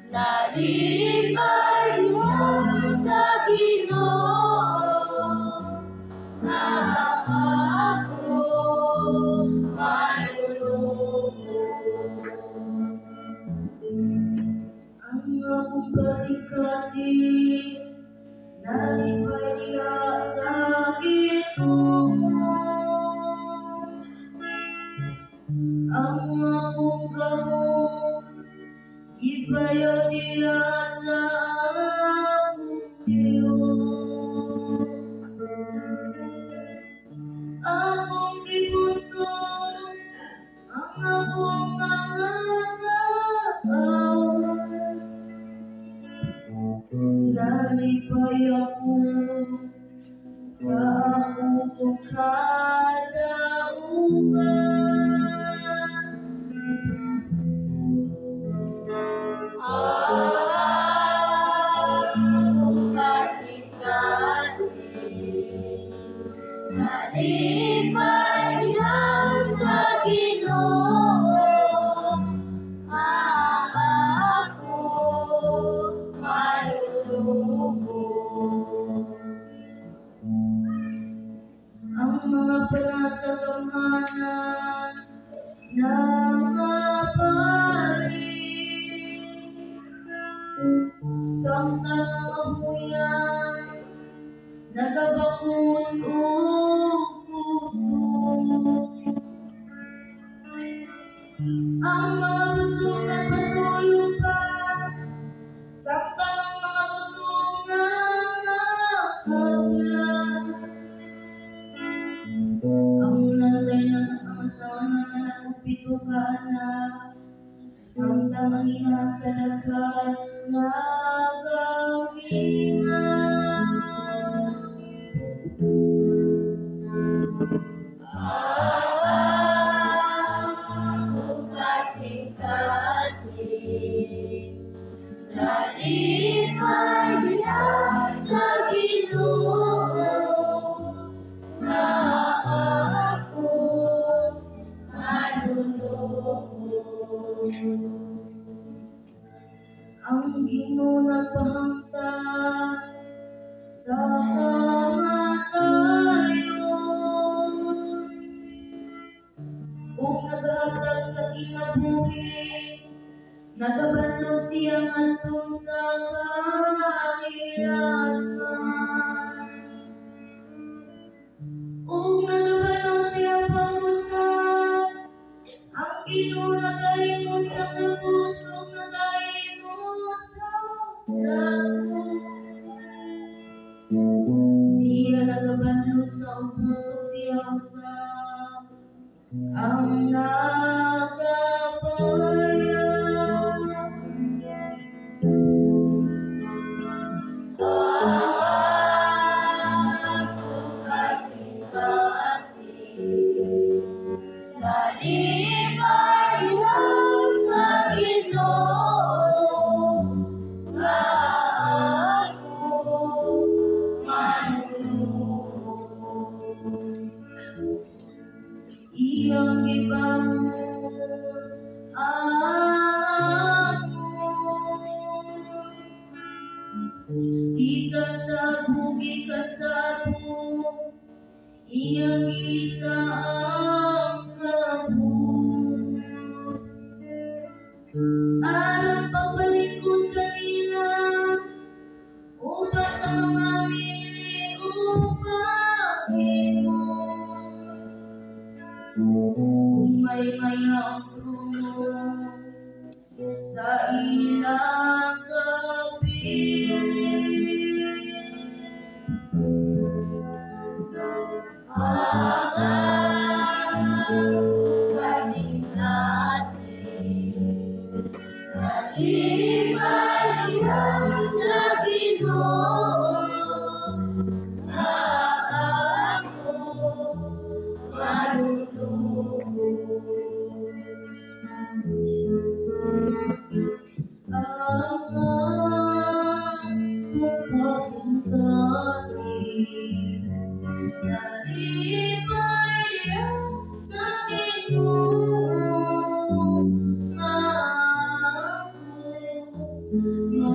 Nalipay mo sa Ginoo na ako manluloko. Ang akong kasing-kasing nalipay niya sa Ginoo. Ang akong gamot ibayaw niya sa akong Diyos. Akong gibuntun ang akong mga kaaway. Nalipay ako sa akong kadaugan. Nalipay lang sa Ginoo ako manluloko. Ang mga panasagamhanan nakabalik, samtang ang amuyan nagabakos puso. Ang mga busog nagpatuloy pa, samtang ang mga gutom nakakawala. Ang nanay na nakamasawa na nakupito ka anak, samtang ang ina sa lakas nagamingan. Akong kasing-kasing nalipay niya sa Ginoo na ako manluloko. Ang Ginoo nagpahangtang sa kamatayon, ug naghatag sa kinabuhi, nagabalo siya ngadto sa kahirapan. Ug nagabalo siya pangusad, ang Ginoo nagahimo sa kabusog, nagahimo sa dako. Siya nagabalo sa ubos, siya usab ang nagabayad. Akong kasing-kasing nalipay lang sa Ginoo na ako manluloko. Iyang gibangon gikan sa bukid, iyang isa ang kabus. Aron pagbalik ko kanina, upat ang mamili upahimo. Umay-maya ang truno sa ilang kapiling. Kasing-kasing Ipalihang sa Ginoo nga ako marunong. Ang